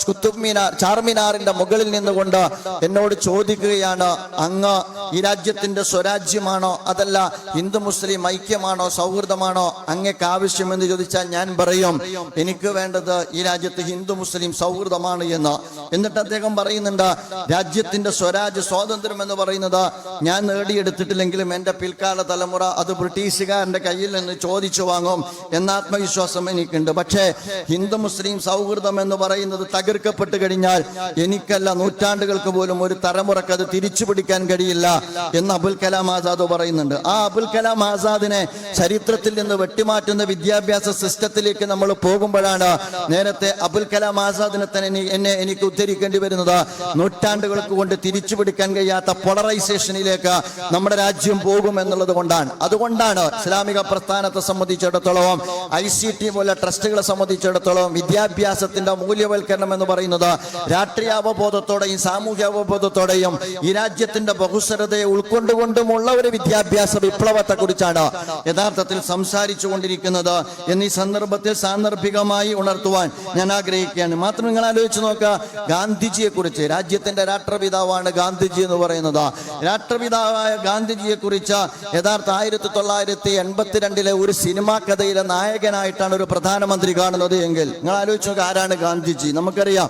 കുത്തുബ് മിനാർ, ചാർമിനാറിന്റെ മുകളിൽ നിന്നുകൊണ്ട് എന്നോട് ചോദിക്കുകയാണ്, അങ്ങ് ഈ രാജ്യത്തിന്റെ സ്വരാജ്യമാണോ അതല്ല ഹിന്ദു മുസ്ലിം ഐക്യമാണോ സൗഹൃദമാണോ അങ്ങക്ക് ആവശ്യമെന്ന് ചോദിച്ചാൽ ഞാൻ പറയും എനിക്ക് വേണ്ടത് ഈ രാജ്യത്ത് ഹിന്ദു മുസ്ലിം സൗഹൃദമാണ് എന്ന്. എന്നിട്ട് അദ്ദേഹം പറയുന്നുണ്ട്, രാജ്യത്തിന്റെ സ്വരാജ്യ സ്വാതന്ത്ര്യം എന്ന് പറയുന്നത് ഞാൻ നേടിയെടുത്തിട്ടില്ലെങ്കിലും എന്റെ പിൽക്കാല തലമുറ അത് ബ്രിട്ടീഷുകാരന്റെ കയ്യിൽ നിന്ന് ചോദിച്ചു വാങ്ങും എന്ന ആത്മവിശ്വാസം എനിക്കുണ്ട്. പക്ഷേ ഹിന്ദു മുസ്ലിം സൗഹൃദം എന്ന് പറയുന്നത് തകർക്കപ്പെട്ട് കഴിഞ്ഞാൽ എനിക്കല്ല നൂറ്റാണ്ടുകൾക്ക് പോലും ഒരു തലമുറക്ക് അത് തിരിച്ചു പിടിക്കാൻ കഴിയില്ല എന്ന് അബുൽ കലാം ആസാദ് പറയുന്നുണ്ട്. ആ അബുൽ കലാം ആസാദിനെ ചരിത്രത്തിൽ നിന്ന് വെട്ടിമാറ്റുന്ന വിദ്യാഭ്യാസ സിസ്റ്റത്തിലേക്ക് നമ്മൾ പോകുമ്പോഴാണ് നേരത്തെ അബുൽ കലാം ആസാദിനെ തന്നെ എനിക്ക് ഉദ്ധരിക്കേണ്ടി വരുന്നത്. നൂറ്റാണ്ടുകൾക്ക് കൊണ്ട് തിരിച്ചു പിടിക്കാൻ കഴിയാത്ത പോളറൈസേഷനിലേക്ക് നമ്മുടെ രാജ്യം പോകും എന്നുള്ളത് കൊണ്ടാണ്. അതുകൊണ്ടാണ് ഇസ്ലാമിക പ്രസ്ഥാനത്തെ സംബന്ധിച്ചിടത്തോളം, ICT പോലെ ട്രസ്റ്റുകളെ സംബന്ധിച്ചിടത്തോളം വിദ്യാഭ്യാസത്തിന്റെ മൂല്യവൽക്കരണം എന്ന് പറയുന്നത് രാഷ്ട്രീയാവബോധത്തോടെയും സാമൂഹ്യ അവബോധത്തോടെയും ഈ രാജ്യത്തിന്റെ ബഹുസ്വരതയെ ഉൾക്കൊണ്ടുകൊണ്ടുമുള്ള ഒരു വിദ്യാഭ്യാസ വിപ്ലവത്തെ കുറിച്ചാണ് യഥാർത്ഥത്തിൽ സംസാരിച്ചു കൊണ്ടിരിക്കുന്നത് എന്നീ സന്ദർഭത്തിൽ സാന്ദർഭികമായി ഉണർത്തുവാൻ ഞാൻ ആഗ്രഹിക്കുകയാണ്. മാത്രം നിങ്ങൾ ആലോചിച്ച് നോക്കുക, ഗാന്ധിജിയെ കുറിച്ച്, രാജ്യത്തിന്റെ രാഷ്ട്രപിതാവാണ് ഗാന്ധിജി എന്ന് പറയുന്നത്. രാഷ്ട്രപിതാവായ ഗാന്ധിജിയെ കുറിച്ച് യഥാർത്ഥ 1982 ഒരു സിനിമാ കഥയിലെ നായകനായിട്ടാണ് ഒരു പ്രധാനമന്ത്രി കാണുന്നത് എങ്കിൽ നിങ്ങൾ ആലോചിച്ച് നോക്കുക, ആരാണ് ഗാന്ധിജി? നമുക്കറിയാം.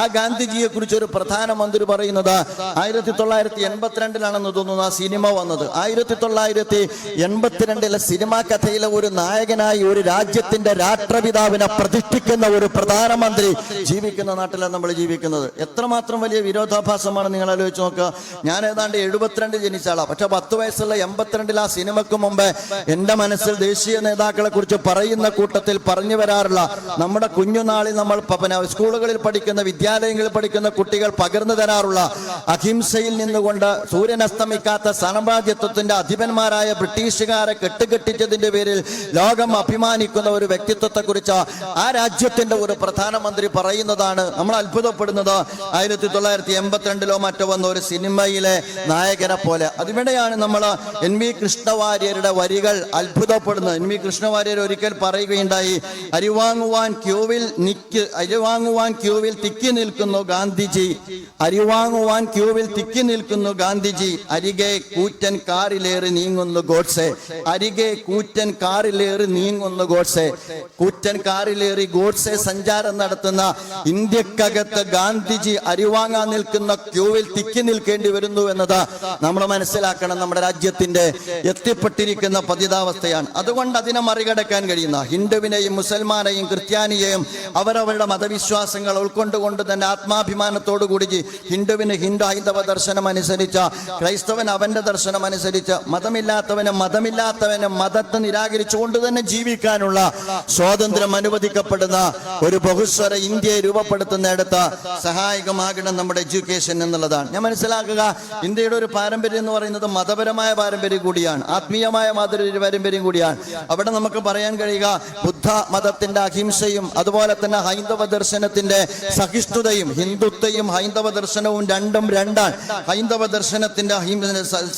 ആ ഗാന്ധിജിയെ കുറിച്ച് ഒരു പ്രധാനമന്ത്രി പറയുന്നത് 1982 തോന്നുന്നു ആ സിനിമ വന്നത്. 1982 സിനിമാ കഥയിലെ ഒരു നായകനായി ഒരു രാജ്യത്തിന്റെ രാഷ്ട്രപിതാവിനെ പ്രതിഷ്ഠിക്കുന്ന ഒരു പ്രധാനമന്ത്രി ജീവിക്കുന്ന നാട്ടിലാണ് നമ്മൾ ജീവിക്കുന്നത്. എത്രമാത്രം വലിയ വിരോധാഭാസമാണ് നിങ്ങൾ ആലോചിച്ച് നോക്കുക. ഞാൻ ഏതാണ്ട് 72 ജനിച്ച ആളാണ്, പക്ഷെ 10 വയസ്സുള്ള 82 ആ സിനിമയ്ക്ക് മുമ്പ് എന്റെ മനസ്സിൽ ദേശീയ നേതാക്കളെ കുറിച്ച് പറയുന്ന കൂട്ടത്തിൽ പറഞ്ഞു വരാറുള്ള, നമ്മുടെ കുഞ്ഞുനാളിൽ നമ്മൾ സ്കൂളുകളിൽ പഠിക്കുന്ന, വിദ്യാലയങ്ങളിൽ പഠിക്കുന്ന കുട്ടികൾ പകർന്നു തരാറുള്ള അഹിംസയിൽ നിന്നുകൊണ്ട് സൂര്യൻ അസ്തമിക്കാത്ത സാമ്രാജ്യത്വത്തിന്റെ അധിപന്മാരായ ബ്രിട്ടീഷുകാരെ കെട്ടുകെട്ടിച്ചതിന്റെ പേരിൽ ലോകം അഭിമാനിക്കുന്ന ഒരു വ്യക്തിത്വത്തെ കുറിച്ച് ആ രാജ്യത്തിന്റെ ഒരു പ്രധാനമന്ത്രി പറയുന്നതാണ് നമ്മൾ അത്ഭുതപ്പെടുന്നത്. 1982 മറ്റോ വന്ന ഒരു സിനിമയിലെ നായകനെ പോലെ. അതിവിടെയാണ് നമ്മൾ NV കൃഷ്ണവാര്യരുടെ വരികൾ അത്ഭുതപ്പെടുന്നത്. NV കൃഷ്ണവാര്യർ ഒരിക്കൽ പറയുകയുണ്ടായി, അരിവാങ്ങുവാൻ ക്യൂവിൽ തിക്കി നിൽക്കുന്നു ഗാന്ധിജി, അരിവാങ്ങുവാൻ ക്യൂവിൽ തിക്കി നിൽക്കുന്നു ഗാന്ധിജി, അരികെ കൂറ്റൻ കാറിലേറി നീങ്ങുന്നു ഗോഡ്സെ, അരികെ കൂറ്റൻ കാറിലേറി നീങ്ങുന്നു ഗോഡ്സെ. കൂറ്റൻ കാറിലേറി ഗോഡ്സെ സഞ്ചാരം നടത്തുന്ന ഇന്ത്യക്കകത്ത് ഗാന്ധിജി അരിവാങ്ങാൻ നിൽക്കുന്ന ക്യൂവിൽ തിക്കി നിൽക്കേണ്ടി വരുന്നു എന്നത് നമ്മൾ മനസ്സിലാക്കണം. നമ്മുടെ രാജ്യത്തിന്റെ എത്തിപ്പെട്ടിരിക്കുന്ന പതിതാവസ്ഥയാണ്. അതുകൊണ്ട് അതിനെ മറികടക്കാൻ കഴിയുന്ന ഹിന്ദുവിനെയും മുസൽമാനെയും ക്രിസ്ത്യാനിയെയും അവരവരുടെ മതവിശ്വാസങ്ങൾ ഉൾക്കൊണ്ടുകൊണ്ട് തന്നെ ആത്മാഭിമാനത്തോടു കൂടി ഹിന്ദുവിന് ഹിന്ദു ഹൈന്ദവ ദർശനം അനുസരിച്ച, ക്രൈസ്തവൻ അവന്റെ ദർശനം അനുസരിച്ച്, മതമില്ലാത്തവന് മതത്തെ നിരാകരിച്ചുകൊണ്ട് തന്നെ ജീവിക്കാനുള്ള സ്വാതന്ത്ര്യം അനുവദിക്കപ്പെടുന്ന ഒരു ബഹുസ്വര ഇന്ത്യയെ രൂപപ്പെടുത്തുന്നിടത്ത് സഹായകമാകണം നമ്മുടെ എഡ്യൂക്കേഷൻ എന്നുള്ളതാണ്. ഞാൻ മനസ്സിലാക്കുക, ഇന്ത്യയുടെ ഒരു പാരമ്പര്യം എന്ന് പറയുന്നത് മതപരമായ പാരമ്പര്യം കൂടിയാണ്, ആത്മീയമായ പാരമ്പര്യം കൂടിയാണ്. അവിടെ നമുക്ക് പറയാൻ കഴിയുക ബുദ്ധ മതത്തിന്റെ അഹിംസയും അതുപോലെ തന്നെ ഹൈന്ദവ ദർശനത്തിന്റെ സഹിഷ്ണുതയും, ഹിന്ദുത്വയും ഹൈന്ദവ ദർശനവും രണ്ടും രണ്ടാണ്. ഹൈന്ദവ ദർശനത്തിന്റെ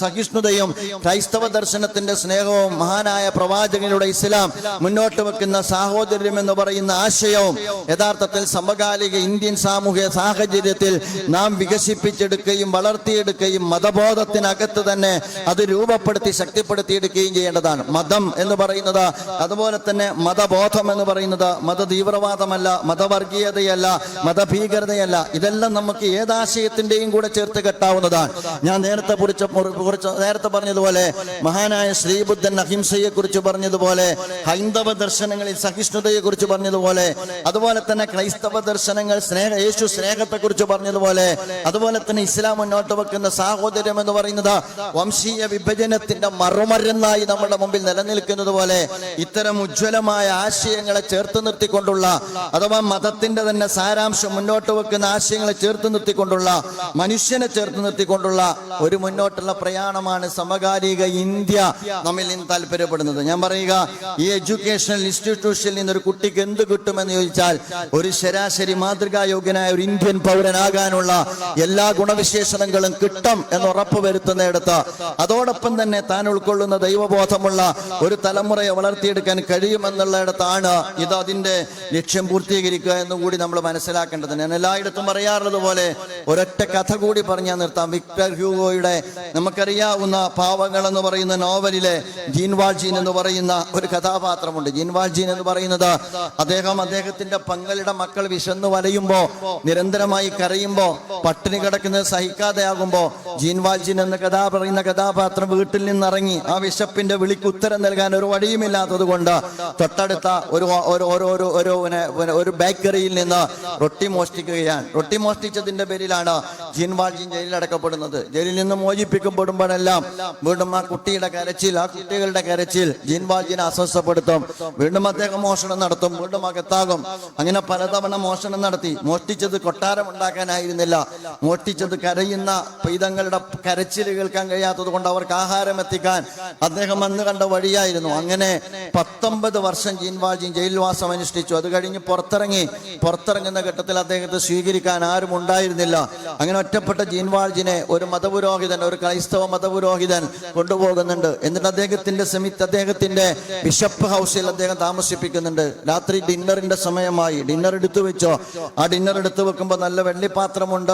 സഹിഷ്ണുതയും ക്രൈസ്തവ ദർശനത്തിന്റെ സ്നേഹവും മഹാനായ പ്രവാചകനുടെ ഇസ്ലാം മുന്നോട്ട് വെക്കുന്ന സാഹോദര്യം എന്ന് പറയുന്ന ആശയവും യഥാർത്ഥത്തിൽ സമകാലിക ഇന്ത്യൻ സാമൂഹിക സാഹചര്യത്തിൽ നാം വികസിപ്പിച്ചെടുക്കുകയും വളർത്തിയെടുക്കുകയും മതബോധത്തിനകത്ത് തന്നെ അത് രൂപപ്പെടുത്തി ശക്തിപ്പെടുത്തിയെടുക്കുകയും ചെയ്യേണ്ടതാണ്. മതം എന്ന് പറയുന്നത്, അതുപോലെ തന്നെ മതബോധം എന്ന് പറയുന്നത് മത തീവ്രവാദമല്ല, മതവർഗീയതയല്ല, മതഭീകരതയല്ല. ഇതെല്ലാം നമുക്ക് ഏതാശയത്തിന്റെയും കൂടെ ചേർത്ത് കെട്ടാവുന്നതാണ്. ഞാൻ നേരത്തെ പറഞ്ഞതുപോലെ മഹാനായ ശ്രീബുദ്ധൻ അഹിംസയെ കുറിച്ച് പറഞ്ഞതുപോലെ, ഹൈന്ദവ ദർശനങ്ങളിൽ സഹിഷ്ണുതയെ കുറിച്ച് പറഞ്ഞതുപോലെ, അതുപോലെ തന്നെ ക്രൈസ്തവ ദർശനങ്ങൾ യേശു സ്നേഹത്തെ കുറിച്ച് പറഞ്ഞതുപോലെ, അതുപോലെ തന്നെ ഇസ്ലാം മുന്നോട്ട് വെക്കുന്ന സാഹോദര്യം എന്ന് പറയുന്നത് വംശീയ വിഭജനത്തിന്റെ മറുമരുന്നായി നമ്മുടെ മുമ്പിൽ നിലനിൽക്കുന്നത് പോലെ ഇത്തരം ഉജ്ജ്വലമായ ആശയങ്ങളെ ചേർത്ത് നിർത്തിക്കൊണ്ടുള്ള, അഥവാ മതത്തിന്റെ തന്നെ സാരാംശം മുന്നോട്ട് വെക്കുന്ന ആശയങ്ങളെ ചേർത്ത് നിർത്തിക്കൊണ്ടുള്ള, മനുഷ്യനെ ചേർത്ത് നിർത്തിക്കൊണ്ടുള്ള ഒരു മുന്നോട്ടുള്ള പ്രയാണമാണ് സമകാലിക ഇന്ത്യ നമ്മിൽ നിന്ന് താല്പര്യപ്പെടുന്നത്. ഞാൻ പറയുക, ഈ എഡ്യൂക്കേഷണൽ ഇൻസ്റ്റിറ്റ്യൂഷനിൽ നിന്ന് ഒരു കുട്ടിക്ക് എന്ത് കിട്ടുമെന്ന് ചോദിച്ചാൽ ഒരു ശരാശരി മാതൃകായോഗ്യനായ ഒരു ഇന്ത്യൻ പൗരനാകാനുള്ള എല്ലാ ഗുണവിശേഷണങ്ങളും കിട്ടും എന്ന് ഉറപ്പുവരുത്തുന്നിടത്ത് അതോടൊപ്പം തന്നെ താൻ ഉൾക്കൊള്ളുന്ന ദൈവബോധമുള്ള ഒരു തലമുറയെ വളർത്തിയെടുക്കാൻ കഴിയുമെന്നുള്ളിടത്താണ് ഇത് അതിന്റെ ലക്ഷ്യം പൂർത്തീകരിക്കുക എന്നുകൂടി നമ്മൾ മനസ്സിലാക്കേണ്ടത്. ഞാൻ എല്ലായിടത്തും പറയാറുള്ളത് പോലെ ഒരൊറ്റ കഥ കൂടി പറഞ്ഞാൽ നിർത്താം. വിക്ടർ ഹ്യൂഗോയുടെ നമുക്കറിയാവുന്ന പാവങ്ങൾ എന്ന് പറയുന്ന നോവലിലെ ജീൻ വാൾജീൻ എന്ന് പറയുന്ന ഒരു കഥാപാത്രമുണ്ട്. ജീൻ വാൾജീൻ എന്ന് പറയുന്നത് അദ്ദേഹത്തിന്റെ പങ്കളുടെ മക്കൾ വിശന്നു വലയുമ്പോ, നിരന്തരമായി കരയുമ്പോ, പട്ടിണി കിടക്കുന്നത് സഹിക്കാതെയാകുമ്പോ ജീൻ വാൾജീൻ എന്ന പറയുന്ന കഥാപാത്രം വീട്ടിൽ നിന്നിറങ്ങി ആ വിശപ്പിന്റെ വിളിക്ക് ഉത്തരം നൽകാൻ ഒരു വഴിയുമില്ലാത്തത് കൊണ്ട് തൊട്ടടുത്ത ഒരു ബേക്കറിയിൽ നിന്ന് റൊട്ടി മോഷ്ടിക്കുകയാണ്. റൊട്ടി മോഷ്ടിച്ചതിന്റെ പേരിലാണ് ജീൻ വാൾജീൻ ജയിലിലടക്കപ്പെടുന്നത്. ജയിലിൽ നിന്ന് മോചിപ്പിക്കപ്പെടുമ്പോഴെല്ലാം വീണ്ടും ആ കുട്ടിയുടെ കരച്ചിൽ, ആ കുട്ടികളുടെ കരച്ചിൽ ജീൻ വാൾജീനെ അസ്വസ്ഥപ്പെടുത്തും. വീണ്ടും അദ്ദേഹം മോഷണം നടത്തും, വീണ്ടും അകത്താകും. അങ്ങനെ പലതവണ മോഷണം നടത്തി. മോഷ്ടിച്ചത് കൊട്ടാരം ഉണ്ടാക്കാനായിരുന്നില്ല, മോഷ്ടിച്ചത് കരയുന്ന പൈതങ്ങളുടെ കരച്ചിൽ കേൾക്കാൻ കഴിയാത്തത് കൊണ്ട് അവർക്ക് ആഹാരം എത്തിക്കാൻ അദ്ദേഹം അന്ന് കണ്ട വഴിയായിരുന്നു. അങ്ങനെ 19 വർഷം ജീൻ വാൾജീൻ ജയിൽവാസം അനുഷ്ഠിച്ചു. അത് കഴിഞ്ഞ് പുറത്തിറങ്ങുന്ന ഘട്ടത്തിൽ അദ്ദേഹത്തെ സ്വീകരിക്കാൻ ആരും ഉണ്ടായിരുന്നില്ല. അങ്ങനെ ഒറ്റപ്പെട്ട ജീൻ വാൾജീനെ ഒരു മതപുരോഹിതൻ, ഒരു ക്രൈസ്തവ മതപുരോഹിതൻ കൊണ്ടുപോകുന്നുണ്ട്. എന്നിട്ട് അദ്ദേഹത്തിന്റെ ബിഷപ്പ് ഹൗസിൽ അദ്ദേഹം താമസിപ്പിക്കുന്നുണ്ട്. രാത്രി ഡിന്നറിന്റെ സമയമായി. ഡിന്നർ എടുത്തു വെച്ചോ. ആ ഡിന്നർ എടുത്തു വെക്കുമ്പോൾ നല്ല വെള്ളിപ്പാത്രമുണ്ട്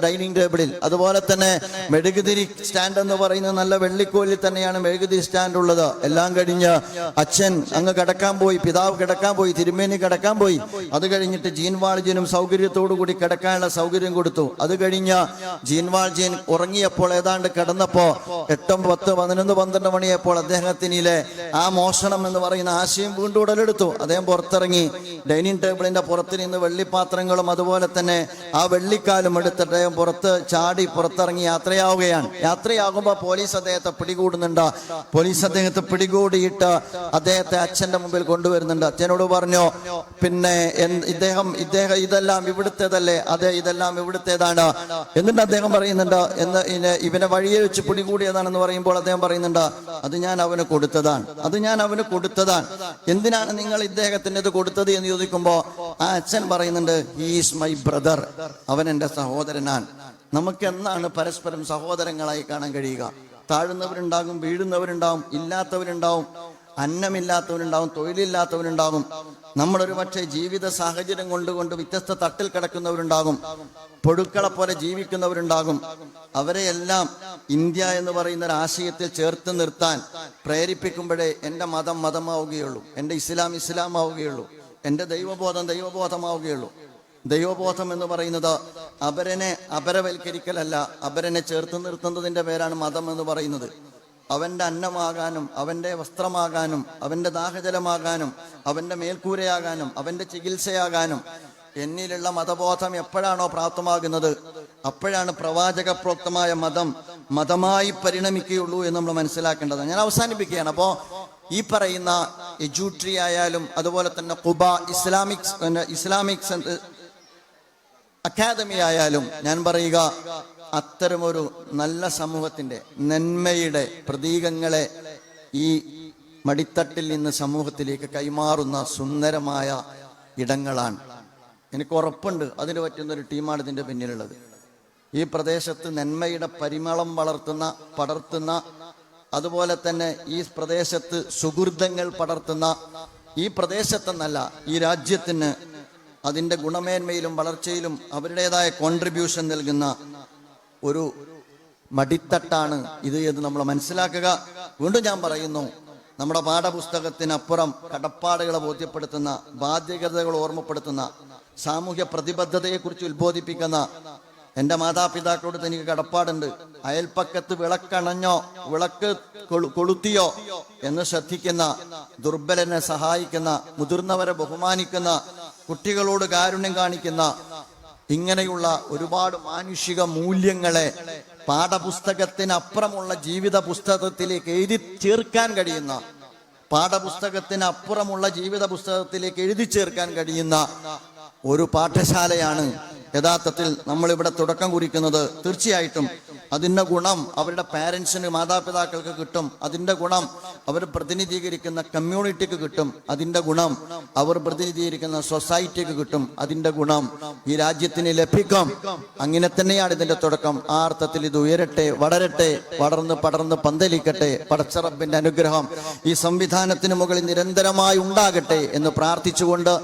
ഡൈനിങ് ടേബിളിൽ. അതുപോലെ തന്നെ മെഴുകുതിരി സ്റ്റാൻഡ് എന്ന് പറയുന്നത് നല്ല വെള്ളിക്കോലിൽ തന്നെയാണ് മെഴുകുതിരി സ്റ്റാൻഡ് ഉള്ളത്. എല്ലാം കഴിഞ്ഞ് അച്ഛൻ അങ്ങ് കിടക്കാൻ പോയി, പിതാവ് കിടക്കാൻ പോയി, തിരുമേനി കിടക്കാൻ പോയി. അത് കഴിഞ്ഞിട്ട് ജീൻ വാൾജീനും സൗകര്യത്തോടു കൂടി കിടക്കാനുള്ള സൗകര്യം കൊടുത്തു. അത് കഴിഞ്ഞ് ജീൻ വാൾജീൻ ഉറങ്ങിയപ്പോൾ, ഏതാണ്ട് കിടന്നപ്പോ 8, 10, 11, 12 മണിയപ്പോൾ അദ്ദേഹത്തിനിലെ ആ മോഷണം എന്ന് പറയുന്ന ആശയം വീണ്ടും ഉടലെടുത്തു. അദ്ദേഹം പുറത്തിറങ്ങി. ഡൈനിങ് ടേബിളിന്റെ പുറത്ത് നിന്ന് വെള്ളിപ്പാത്രങ്ങളും അതുപോലെ തന്നെ ആ വെള്ളിക്കാലും എടുത്തിട്ട് അദ്ദേഹം പുറത്തിറങ്ങി യാത്രയാകുമ്പോൾ പോലീസ് അദ്ദേഹത്തെ പിടികൂടുന്നുണ്ട്. പോലീസ് അദ്ദേഹത്തെ പിടികൂടിയിട്ട് അദ്ദേഹത്തെ അച്ഛന്റെ മുമ്പിൽ കൊണ്ടുവരുന്നുണ്ട്. അച്ഛനോട് പറഞ്ഞു, പിന്നെ ഇതെല്ലാം ഇവിടുത്തേതല്ലേ? അതെ, ഇതെല്ലാം ഇവിടുത്തേതാണ്. എന്നിട്ട് അദ്ദേഹം പറയുന്നുണ്ട്, ഇവനെ വഴിയെ വെച്ച് പിടികൂടിയതാണെന്ന് പറയുമ്പോൾ അദ്ദേഹം പറയുന്നുണ്ട്, അത് ഞാൻ അവന് കൊടുത്തതാണ്. എന്തിനാണ് നിങ്ങൾ ഇദ്ദേഹത്തിന് ഇത് കൊടുത്തത് എന്ന് ചോദിക്കുമ്പോ ആ അച്ഛൻ പറയുന്നുണ്ട്, ഹി ഈസ് മൈ ബ്രദർ, അവൻ എൻ്റെ സഹോദരനാണ്. നമുക്ക് എന്നാണ് പരസ്പരം സഹോദരങ്ങളായി കാണാൻ കഴിയുക? താഴുന്നവരുണ്ടാകും, വീഴുന്നവരുണ്ടാവും, ഇല്ലാത്തവരുണ്ടാവും, അന്നമില്ലാത്തവരുണ്ടാവും, തൊഴിലില്ലാത്തവരുണ്ടാകും. നമ്മളൊരു പക്ഷേ ജീവിത സാഹചര്യം കൊണ്ട് വ്യത്യസ്ത തട്ടിൽ കിടക്കുന്നവരുണ്ടാകും, പൊടുക്കളെ പോലെ ജീവിക്കുന്നവരുണ്ടാകും. അവരെയെല്ലാം ഇന്ത്യ എന്ന് പറയുന്ന ഒരു ആശയത്തിൽ ചേർത്ത് നിർത്താൻ പ്രേരിപ്പിക്കുമ്പോഴേ എൻ്റെ മതമാവുകയുള്ളൂ, എൻ്റെ ഇസ്ലാമാവുകയുള്ളൂ. എൻ്റെ ദൈവബോധമാവുകയുള്ളൂ. ദൈവബോധം എന്ന് പറയുന്നത് അപരനെ അപരവൽക്കരിക്കലല്ല, അപരനെ ചേർത്ത് നിർത്തുന്നതിൻ്റെ പേരാണ് മതം എന്ന് പറയുന്നത്. അവൻ്റെ അന്നമാകാനും അവൻ്റെ വസ്ത്രമാകാനും അവൻ്റെ ദാഹജലമാകാനും അവൻ്റെ മേൽക്കൂരയാകാനും അവൻ്റെ ചികിത്സയാകാനും എന്നിലുള്ള മതബോധം എപ്പോഴാണോ പ്രാപ്തമാകുന്നത് അപ്പോഴാണ് പ്രവാചക പ്രോക്തമായ മതമായി പരിണമിക്കുകയുള്ളൂ എന്ന് നമ്മൾ മനസ്സിലാക്കേണ്ടതാണ്. ഞാൻ അവസാനിപ്പിക്കുകയാണ്. അപ്പോൾ ഈ പറയുന്ന എജൂട്രി ആയാലും അതുപോലെ തന്നെ ഖുബ ഇസ്ലാമിക് അക്കാദമി ആയാലും ഞാൻ പറയുക, അത്തരമൊരു നല്ല സമൂഹത്തിൻ്റെ നന്മയുടെ പ്രതീകങ്ങളെ ഈ മടിത്തട്ടിൽ നിന്ന് സമൂഹത്തിലേക്ക് കൈമാറുന്ന സുന്ദരമായ ഇടങ്ങളാണ്. എനിക്ക് ഉറപ്പുണ്ട് അതിന് പറ്റുന്നൊരു ടീമാണ് ഇതിൻ്റെ പിന്നിലുള്ളത്. ഈ പ്രദേശത്ത് നന്മയുടെ പരിമളം പടർത്തുന്ന അതുപോലെ തന്നെ ഈ പ്രദേശത്ത് സുഹൃതങ്ങൾ പടർത്തുന്ന ഈ പ്രദേശത്തെന്നല്ല ഈ രാജ്യത്തിന് അതിൻ്റെ ഗുണമേന്മയിലും വളർച്ചയിലും അവരുടേതായ കോൺട്രിബ്യൂഷൻ നൽകുന്ന ഒരു മടിത്തട്ടാണ് ഇത് എന്ന് നമ്മൾ മനസ്സിലാക്കുക. വീണ്ടും ഞാൻ പറയുന്നു, നമ്മുടെ പാഠപുസ്തകത്തിനപ്പുറം കടപ്പാടുകളെ ബോധ്യപ്പെടുത്തുന്ന, ബാധ്യതകൾ ഓർമ്മപ്പെടുത്തുന്ന, സാമൂഹ്യ പ്രതിബദ്ധതയെക്കുറിച്ച് ഉത്ബോധിപ്പിക്കുന്ന എൻ്റെ മാതാപിതാക്കളോട് എനിക്ക് കടപ്പാടുണ്ട്. അയൽപ്പക്കത്ത് വിളക്കണഞ്ഞോ വിളക്ക് കൊളുത്തിയോ എന്ന് ശ്രദ്ധിക്കുന്ന, ദുർബലനെ സഹായിക്കുന്ന, മുതിർന്നവരെ ബഹുമാനിക്കുന്ന, കുട്ടികളോട് കാരുണ്യം കാണിക്കുന്ന, ഇങ്ങനെയുള്ള ഒരുപാട് മാനുഷിക മൂല്യങ്ങളെ പാഠപുസ്തകത്തിനപ്പുറമുള്ള ജീവിത പുസ്തകത്തിലേക്ക് എഴുതി ചേർക്കാൻ കഴിയുന്ന, പാഠപുസ്തകത്തിനപ്പുറമുള്ള ജീവിത പുസ്തകത്തിലേക്ക് എഴുതി ചേർക്കാൻ കഴിയുന്ന ഒരു പാഠശാലയാണ് യഥാർത്ഥത്തിൽ നമ്മളിവിടെ തുടക്കം കുറിക്കുന്നത്. തീർച്ചയായിട്ടും അതിൻ്റെ ഗുണം അവരുടെ പാരൻസിന്, മാതാപിതാക്കൾക്ക് കിട്ടും. അതിൻ്റെ ഗുണം അവർ പ്രതിനിധീകരിക്കുന്ന കമ്മ്യൂണിറ്റിക്ക് കിട്ടും. അതിൻ്റെ ഗുണം അവർ പ്രതിനിധീകരിക്കുന്ന സൊസൈറ്റിക്ക് കിട്ടും. അതിൻ്റെ ഗുണം ഈ രാജ്യത്തിന് ലഭിക്കും. അങ്ങനെ തന്നെയാണ് ഇതിൻ്റെ തുടക്കം. ആ അർത്ഥത്തിൽ ഇത് ഉയരട്ടെ, വളരട്ടെ, പടർന്ന് പന്തലിക്കട്ടെ. പടച്ച റബ്ബിന്റെ അനുഗ്രഹം ഈ സംവിധാനത്തിന് മുകളിൽ നിരന്തരമായി ഉണ്ടാകട്ടെ എന്ന് പ്രാർത്ഥിച്ചുകൊണ്ട്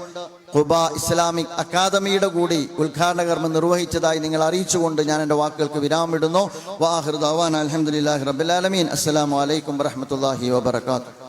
ഖുബ ഇസ്ലാമിക് അക്കാദമിയുടെ കൂടി ഉദ്ഘാടന കർമ്മം നിർവഹിച്ചതായി നിങ്ങൾ അറിയിച്ചുകൊണ്ട് ഞാൻ എൻ്റെ വാക്കുകൾക്ക് വിരാമിടുന്നു. വാഹിർ ദഅവാന അൽഹംദുലില്ലാഹി റബ്ബിൽ ആലമീൻ. അസ്സലാമു അലൈക്കും വറഹ്മത്തുള്ളാഹി വബറകാതുഹു.